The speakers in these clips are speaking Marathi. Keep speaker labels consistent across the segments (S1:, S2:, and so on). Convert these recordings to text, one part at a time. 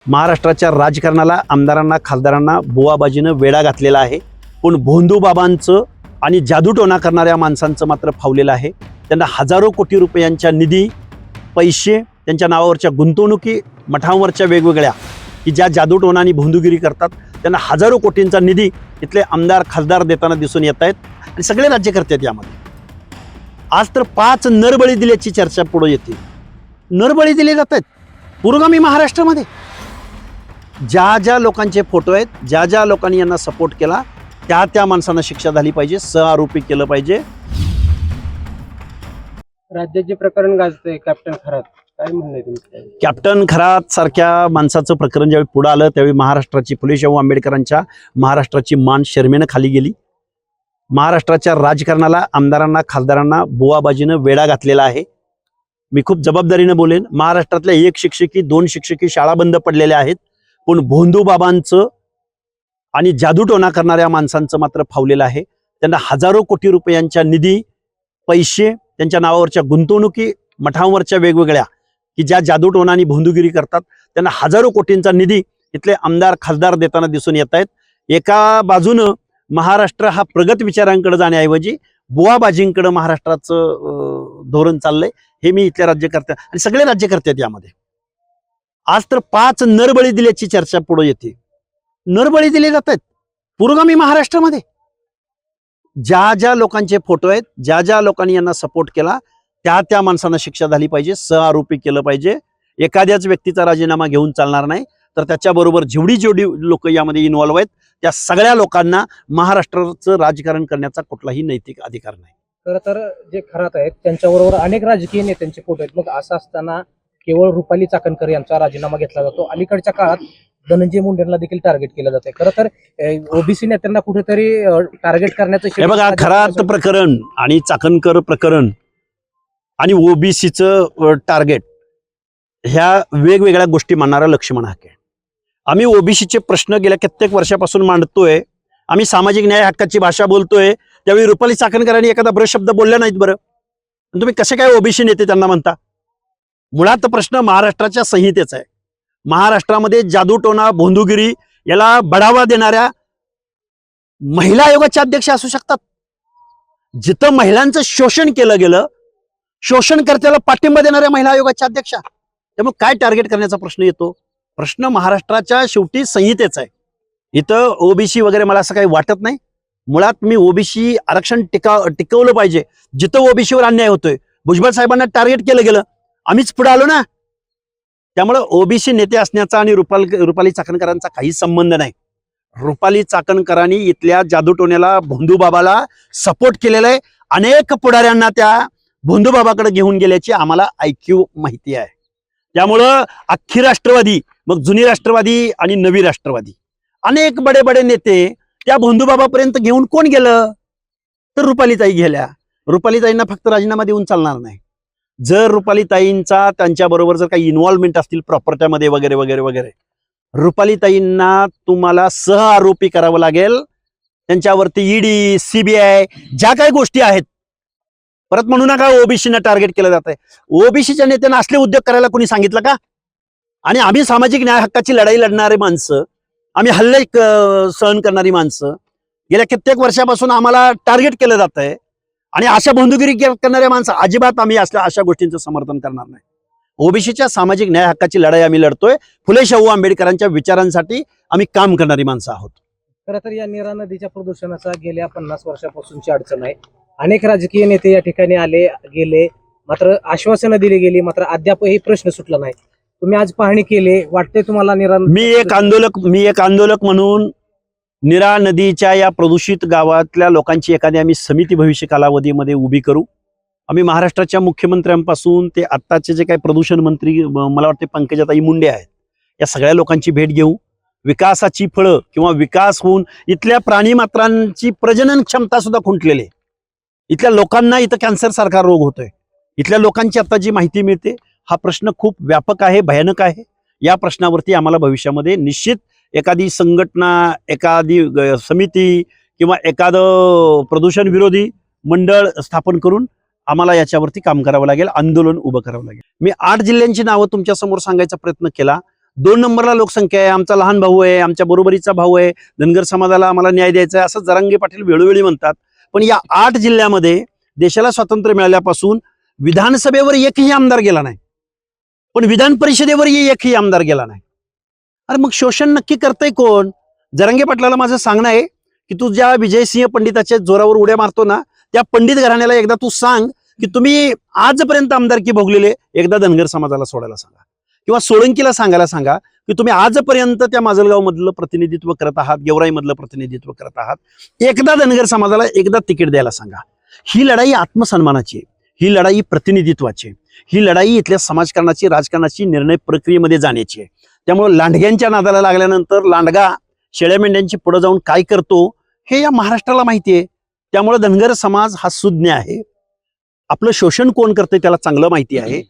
S1: महाराष्ट्राच्या राजकारणाला, आमदारांना, खासदारांना बुवाबाजीनं वेढा घातलेला आहे. पण भोंदूबाबांचं आणि जादूटोणा करणाऱ्या माणसांचं मात्र फावलेलं आहे. त्यांना हजारो कोटी रुपयांच्या निधी, पैसे, त्यांच्या नावावरच्या गुंतवणुकी, मठांवरच्या वेगवेगळ्या की ज्या जादूटोणा आणि भोंदूगिरी करतात, त्यांना हजारो कोटींचा निधी इथले आमदार, खासदार देताना दिसून येत आहेत. आणि सगळे राज्यकर्ते आहेत यामध्ये. आज तर 5 नरबळी दिल्याची चर्चा पुढे येते. नरबळी दिले जात आहेत पुरोगामी महाराष्ट्रामध्ये. ज्या ज्या लोकांचे फोटो आहेत, ज्या ज्या लोकांनी यांना सपोर्ट केला, त्या माणसांना शिक्षा झाली पाहिजे, सहआरोपी केलं पाहिजे.
S2: राज्यात जे प्रकरण गाजतंय कॅप्टन खरात, काय म्हणणं आहे तुमचं?
S1: कॅप्टन खरात सारख्या माणसाचं प्रकरण ज्यावेळी पुढे आलं त्यावेळी महाराष्ट्राची, फुले शाहू आंबेडकरांच्या महाराष्ट्राची मान शर्मेनं खाली गेली. महाराष्ट्राच्या राजकारणाला, आमदारांना, खासदारांना बुवाबाजीनं वेढा घातलेला आहे. मी खूप जबाबदारीनं बोलेन. महाराष्ट्रातल्या 1 शिक्षकी, 2 शिक्षकी शाळा बंद पडलेल्या आहेत. पण भोंदूबाबांचं आणि जादूटोणा करणाऱ्या माणसांचं मात्र फावलेलं आहे. त्यांना हजारो कोटी रुपयांच्या निधी, पैसे, त्यांच्या नावावरच्या गुंतवणुकी, मठांवरच्या वेगवेगळ्या की ज्या जादूटोणा आणि भोंदूगिरी करतात, त्यांना हजारो कोटींचा निधी इथले आमदार, खासदार देताना दिसून येत आहेत. एका बाजूनं महाराष्ट्र हा प्रगत विचारांकडे जाण्याऐवजी बुवाबाजींकडे महाराष्ट्राचं धोरण चाललंय. हे मी इथल्या राज्यकर्ते आणि सगळे राज्यकर्ते आहेत यामध्ये. आज तर 5 नरबळी दिल्याची चर्चा पुढे येते. नरबळी दिले जात आहेत पुरोगामी महाराष्ट्रामध्ये. ज्या ज्या लोकांचे फोटो आहेत, ज्या ज्या लोकांनी यांना सपोर्ट केला, त्या माणसांना शिक्षा झाली पाहिजे, सहआरोपी केलं पाहिजे. एखाद्याच व्यक्तीचा राजीनामा घेऊन चालणार नाही. तर त्याच्याबरोबर जेवढी लोक यामध्ये इन्व्हॉल्व्ह आहेत, त्या सगळ्या लोकांना महाराष्ट्राचं राजकारण करण्याचा कुठलाही नैतिक अधिकार नाही.
S2: खरं तर जे खरात आहेत त्यांच्याबरोबर अनेक राजकीय नेत्यांचे फोटो आहेत. मग असं असताना केवळ रुपाली चाकणकर यांचा राजीनामा घेतला जातो. अलीकडच्या काळात धनंजय मुंडेंना देखील टार्गेट केलं जाते. खरं तर ओबीसी नेत्यांना कुठेतरी टार्गेट करण्याचं
S1: हे बघा, खरात प्रकरण आणि चाकणकर प्रकरण आणि ओबीसीचं टार्गेट ह्या वेगवेगळ्या गोष्टी मानणारा लक्ष्मण हाके. आम्ही ओबीसीचे प्रश्न गेल्या कित्येक वर्षापासून मांडतोय. आम्ही सामाजिक न्याय हक्काची भाषा बोलतोय. त्यावेळी रुपाली चाकणकरांनी एखादा ब्रशब्द बोलला नाहीत. बरं, तुम्ही कसे काय ओबीसी नेते त्यांना म्हणता? मुळात प्रश्न महाराष्ट्राच्या संहितेचा आहे. महाराष्ट्रामध्ये जादूटोणा, भोंदूगिरी याला बढावा देणाऱ्या महिला आयोगाचे अध्यक्ष असू शकतात. जिथं महिलांचं शोषण केलं गेलं, शोषणकर्त्याला पाठिंबा देणाऱ्या महिला आयोगाच्या अध्यक्षा, त्यामुळे काय टार्गेट करण्याचा प्रश्न येतो? प्रश्न महाराष्ट्राच्या शेवटी संहितेचा आहे. इथं ओबीसी वगैरे मला असं काही वाटत नाही. मुळात मी ओबीसी आरक्षण टिकवलं पाहिजे. जिथं ओबीसीवर अन्याय होतोय, भुजबळ साहेबांना टार्गेट केलं गेलं, आम्हीच पुढे आलो ना. त्यामुळे ओबीसी नेते असण्याचा आणि रुपाली चाकणकरांचा काही संबंध नाही. रुपाली चाकणकरांनी इथल्या जादूटोण्याला, भोंदूबाबाला सपोर्ट केलेला आहे. अनेक पुढाऱ्यांना त्या भोंदूबाबाकडे घेऊन गेल्याची आम्हाला ऐकीव माहिती आहे. त्यामुळं अख्खी राष्ट्रवादी, मग जुनी राष्ट्रवादी आणि नवी राष्ट्रवादी, अनेक बडे नेते त्या भोंदूबाबापर्यंत घेऊन कोण गेलं? तर रुपालीताई गेल्या. रुपालीताईंना फक्त राजीनामा देऊन चालणार नाही. जर रुपालीताईंचा त्यांच्याबरोबर जर काही इन्व्हॉल्वमेंट असतील प्रॉपर्ट्यामध्ये वगैरे वगैरे वगैरे, रुपालीताईंना तुम्हाला सहआरोपी करावं लागेल. त्यांच्यावरती ईडी, सीबीआय ज्या काही गोष्टी आहेत. परत म्हणू नका ओबीसीना टार्गेट केलं जात आहे. ओबीसीच्या नेत्यांना असले उद्योग करायला कोणी सांगितलं का? आणि आम्ही सामाजिक न्याय हक्काची लढाई लढणारे माणसं, आम्ही हल्ले सहन करणारी माणसं, गेल्या कित्येक वर्षापासून आम्हाला टार्गेट केलं जात आहे. आणि अशा भोंदूगिरी करणाऱ्या माणसं अजिबात आम्ही अशा गोष्टींचं समर्थन करणार नाही. ओबीसीच्या सामाजिक न्याय हक्काची लढाई आम्ही लढतोय. फुले शाहू आंबेडकरांच्या विचारांसाठी आम्ही काम करणारी माणसं आहोत.
S2: खरं तर या नीरा नदीच्या प्रदूषणाचा गेल्या 50 वर्षापासूनची अडचण आहे. अनेक राजकीय नेते या ठिकाणी आले गेले, मात्र आश्वासनं दिली गेली, मात्र अद्यापही प्रश्न सुटला नाही. तुम्ही आज पाहणी केली, वाटते तुम्हाला नीरा?
S1: मी एक आंदोलक म्हणून नीरा नदीच्या या प्रदूषित गावातल्या लोकांची एखादी आम्ही समिती भविष्य कालावधीमध्ये उभी करू. आम्ही महाराष्ट्राच्या मुख्यमंत्र्यांपासून ते आत्ताचे जे काही प्रदूषण मंत्री मला वाटते पंकजाताई मुंडे आहेत, या सगळ्या लोकांची भेट घेऊ. विकासाची फळं किंवा विकास होऊन इथल्या प्राणीमात्रांची प्रजनन क्षमता सुद्धा खुंटलेली आहे. इथल्या लोकांना इथं कॅन्सर सारखा रोग होतोय. इथल्या लोकांची आता जी माहिती मिळते, हा प्रश्न खूप व्यापक आहे, भयानक आहे. या प्रश्नावरती आम्हाला भविष्यामध्ये निश्चित एखादी संघटना, एखादी समिती किंवा एखादं प्रदूषण विरोधी मंडळ स्थापन करून आम्हाला याच्यावरती काम करावं लागेल, आंदोलन उभं करावं लागेल. मी 8 जिल्ह्यांची नावं तुमच्या समोर सांगायचा प्रयत्न केला. 2 नंबरला लोकसंख्या आहे, आमचा लहान भाऊ आहे, आमच्या बरोबरीचा भाऊ आहे, धनगर समाजाला आम्हाला न्याय द्यायचा आहे, असं जरांगे पाटील वेळोवेळी म्हणतात. पण या 8 जिल्ह्यामध्ये देशाला स्वातंत्र्य मिळाल्यापासून विधानसभेवर एकही आमदार गेला नाही, पण विधान परिषदेवरही एकही आमदार गेला नाही. अरे मग शोषण नक्की करतंय कोण? जरांगे पाटलाला माझं सांगणं आहे की तू ज्या विजयसिंह पंडिताच्या जोरावर उड्या मारतो ना, त्या पंडित घराण्याला एकदा तू सांग की तुम्ही आजपर्यंत आमदारकी भोगलेले एकदा धनगर समाजाला सोडायला सांगा, किंवा सोळंकीला सांगायला सांगा की तुम्ही आजपर्यंत त्या माजलगाव मधलं प्रतिनिधित्व करत आहात, गेवराई मधलं प्रतिनिधित्व करत आहात, एकदा धनगर समाजाला एकदा तिकीट द्यायला सांगा. ही लढाई आत्मसन्मानाची आहे, ही लढाई प्रतिनिधित्वाची आहे, ही लढाई इथल्या समाजकारणाची, राजकारणाची, निर्णय प्रक्रियेमध्ये जाण्याची आहे. त्यामुळे लांडग्यांच्या नादाला लागल्यानंतर लांडगा शेळ्या मेंढ्यांची पुढे जाऊन काय करतो हे या महाराष्ट्राला माहिती आहे. त्यामुळे धनगर समाज हा सुज्ञ आहे. आपलं शोषण कोण करतंय त्याला चांगलं माहिती आहे.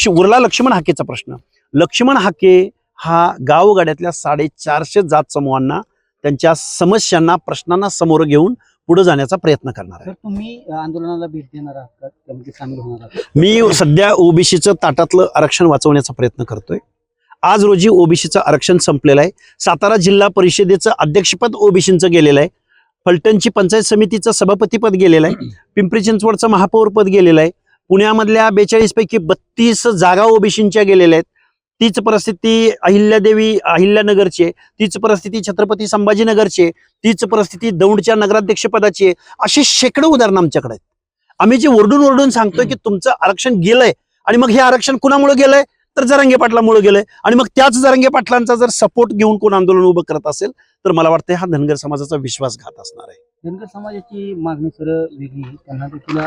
S1: उरला लक्ष्मण हाकेचा प्रश्न. लक्ष्मण हाके हा गावगाड्यातल्या 450 जात समूहांना त्यांच्या समस्यांना, प्रश्नांना समोर घेऊन पुढे जाण्याचा प्रयत्न करणार आहे.
S3: तुम्ही आंदोलनाला भेट देणार आहात का, त्यामध्ये सामील होणार आहात?
S1: मी सध्या ओबीसीचं ताटातलं आरक्षण वाचवण्याचा प्रयत्न करतोय. आज रोजी ओबीसीचं आरक्षण संपलेलं आहे. सातारा जिल्हा परिषदेचं अध्यक्षपद ओबीसीचं गेलेलं आहे. फलटणची पंचायत समितीचं सभापतीपद गेलेलं आहे. पिंपरी चिंचवडचं महापौरपद गेलेलं आहे. पुण्यामधल्या 42 पैकी 32 जागा ओबीसींच्या गेलेल्या आहेत. तीच परिस्थिती अहिल्यानगरची आहे, तीच परिस्थिती छत्रपती संभाजीनगरची आहे, तीच परिस्थिती दौंडच्या नगराध्यक्ष पदाची आहे. अशी शेकडो उदाहरणं आमच्याकडे आहेत. आम्ही जे ओरडून सांगतोय की तुमचं आरक्षण गेलंय, आणि मग हे आरक्षण कुणामुळे गेलंय तर जरांगे पाटलामुळे गेलंय, आणि मग त्याच जरांगे पाटलांचा जर सपोर्ट घेऊन कोण आंदोलन उभं करत असेल तर मला वाटतं हा धनगर समाजाचा विश्वासघात असणार आहे.
S3: धनगर समाजाची मागणी सरळ वेगळी आहे. त्यांना देखील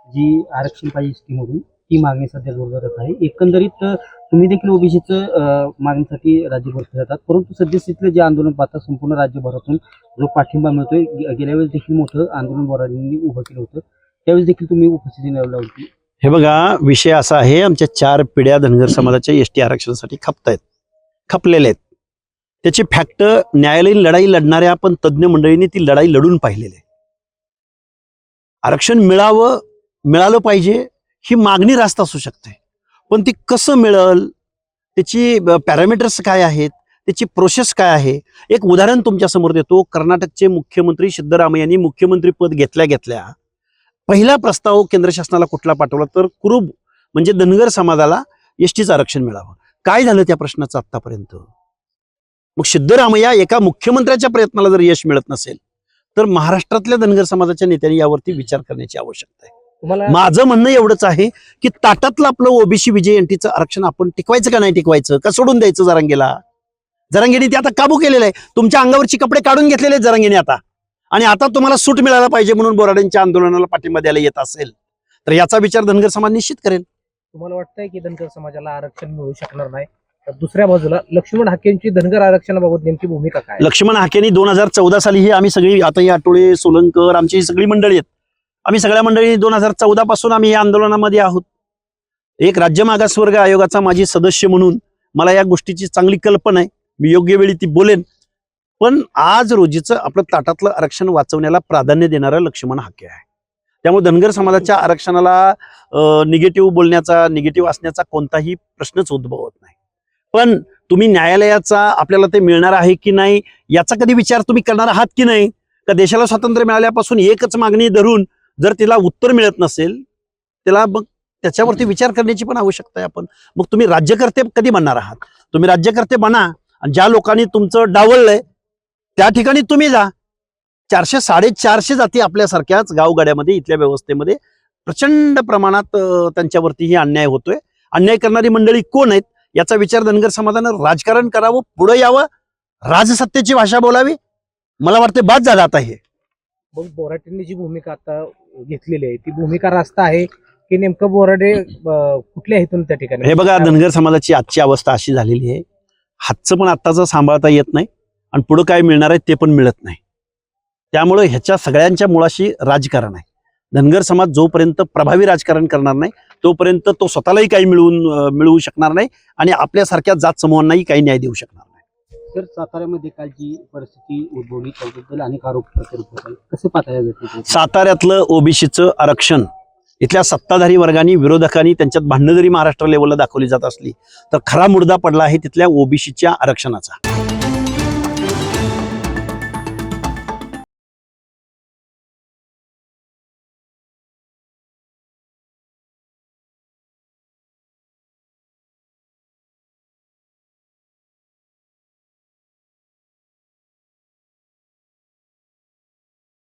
S3: जी आरक्षण पाहिजे स्कीममधून ती मागणी सध्या जोर धरत आहे. एकंदरीत तुम्ही देखील ओबीसीचं मागणीसाठी राज्यभर फिरतात, परंतु सद्यस्थितीतलं जे आंदोलन पाहता संपूर्ण राज्यभरातून जो पाठिंबा मिळतोय, गेल्या वेळेस देखील मोठं आंदोलन बोराडींनी उभं केलं होतं, त्यावेळेस देखील तुम्ही उपस्थिती लावली होती.
S1: हे बघा, विषय असा आहे, आमच्या 4 पिढ्या धनगर समाजाच्या एसटी आरक्षणासाठी खपलेल्या आहेत. त्याची फॅक्ट न्यायालयीन लढाई लढणाऱ्या पण तज्ज्ञ मंडळींनी ती लढाई लढून पाहिलेली आहे. आरक्षण मिळालं पाहिजे ही मागणी रास्त असू शकते, पण ती कसं मिळेल, त्याची पॅरामीटर्स काय आहेत, त्याची प्रोसेस काय आहे. एक उदाहरण तुमच्या समोर देतो. कर्नाटकचे मुख्यमंत्री सिद्धरामय्यांनी मुख्यमंत्री पद घेतल्या पहिला प्रस्ताव केंद्र शासनाला कुठला पाठवला तर कुरुब म्हणजे धनगर समाजाला एसटीचं आरक्षण मिळावं. काय झालं त्या प्रश्नाचं आतापर्यंत? मग सिद्धरामय्या एका मुख्यमंत्र्याच्या प्रयत्नाला जर यश मिळत नसेल तर महाराष्ट्रातल्या धनगर समाजाच्या नेत्यांनी यावरती विचार करण्याची आवश्यकता आहे. माझं म्हणणं एवढंच आहे की ताटातलं आपलं ओबीसी विजय एनटीचं आरक्षण आपण टिकवायचं का नाही टिकवायचं, का सोडून द्यायचं जरांगेला? जरांगेने ते आता काबू केलेलं आहे. तुमच्या अंगावरची कपडे काढून घेतलेले आहेत जरांगेने आता, आणि आता तुम्हाला सूट मिळायला पाहिजे म्हणून बोराडेंच्या आंदोलनाला पाठिंबा द्यायला येत असेल तर याचा विचार धनगर समाज निश्चित करेल.
S2: तुम्हाला वाटतंय की धनगर समाजाला आरक्षण मिळू शकणार नाही? तर दुसऱ्या बाजूला लक्ष्मण हाकेंची धनगर आरक्षणाबाबत नेमकी भूमिका काय?
S1: लक्ष्मण हाकेंनी 2014 साली ही आम्ही सगळी, आता ही आठवडे, सोलंकर, आमची ही सगळी मंडळी आहेत, आम्ही सगळ्या मंडळी 2014 पासून आम्ही या आंदोलनामध्ये आहोत. एक राज्य मागासवर्ग आयोगाचा माजी सदस्य म्हणून मला या गोष्टीची चांगली कल्पना आहे. मी योग्य वेळी ती बोलेन. पण आज रोजीचं आपलं ताटातलं आरक्षण वाचवण्याला प्राधान्य देणारं लक्ष्मण हाके आहे. त्यामुळे धनगर समाजाच्या आरक्षणाला निगेटिव्ह बोलण्याचा, निगेटिव्ह असण्याचा कोणताही प्रश्नच उद्भवत नाही. पण तुम्ही न्यायालयाचा आपल्याला ते मिळणार आहे की नाही याचा कधी विचार तुम्ही करणार आहात की नाही? का देशाला स्वातंत्र्य मिळाल्यापासून एकच मागणी धरून जर तिला उत्तर मिळत नसेल त्याला मग त्याच्यावरती विचार करण्याची पण आवश्यकता आहे. आपण मग तुम्ही राज्यकर्ते कधी बनणार आहात? तुम्ही राज्यकर्ते बना, आणि ज्या लोकांनी तुमचं डावललंय त्या ठिकाणी तुम्ही जा. 400-450 जाती आपल्यासारख्याच गावगाड्यामध्ये, इथल्या व्यवस्थेमध्ये प्रचंड प्रमाणात त्यांच्यावरतीही अन्याय होतोय. अन्याय करणारी मंडळी कोण आहेत याचा विचार धनगर समाजानं राजकारण करावं, पुढे यावं, राजसत्तेची भाषा बोलावी. मला वाटतं बाद झालं आता हे.
S2: मग बोराटेंनी जी भूमिका आता घेतलेली आहे ती भूमिका रास्त आहे की नेमकं बोराडे कुठल्या हेतून त्या ठिकाणी?
S1: हे बघा, धनगर समाजाची आजची अवस्था अशी झालेली आहे, हातचं पण आत्ताचं सांभाळता येत नाही आणि पुढं काय मिळणार आहे ते पण मिळत नाही. त्यामुळे ह्याच्या सगळ्यांच्या मुळाशी राजकारण आहे. धनगर समाज जोपर्यंत प्रभावी राजकारण करणार नाही तोपर्यंत तो स्वतःलाही काही मिळवू शकणार नाही आणि आपल्यासारख्या जात समूहांनाही काही न्याय देऊ शकणार नाही.
S3: तर साताऱ्यामध्ये काल जी परिस्थिती उद्भवली त्याबद्दल अनेक आरोप प्रत्यारोप होत आहेत, कसं पाहता या घटनेकडे?
S1: साताऱ्यातलं ओबीसीचं आरक्षण इथल्या सत्ताधारी वर्गाने विरोधकांनी त्यांच्यात भांडणं जरी महाराष्ट्र लेवलला दाखवली जात असली तर खरा मुद्दा पडला आहे तिथल्या ओबीसीच्या आरक्षणाचा.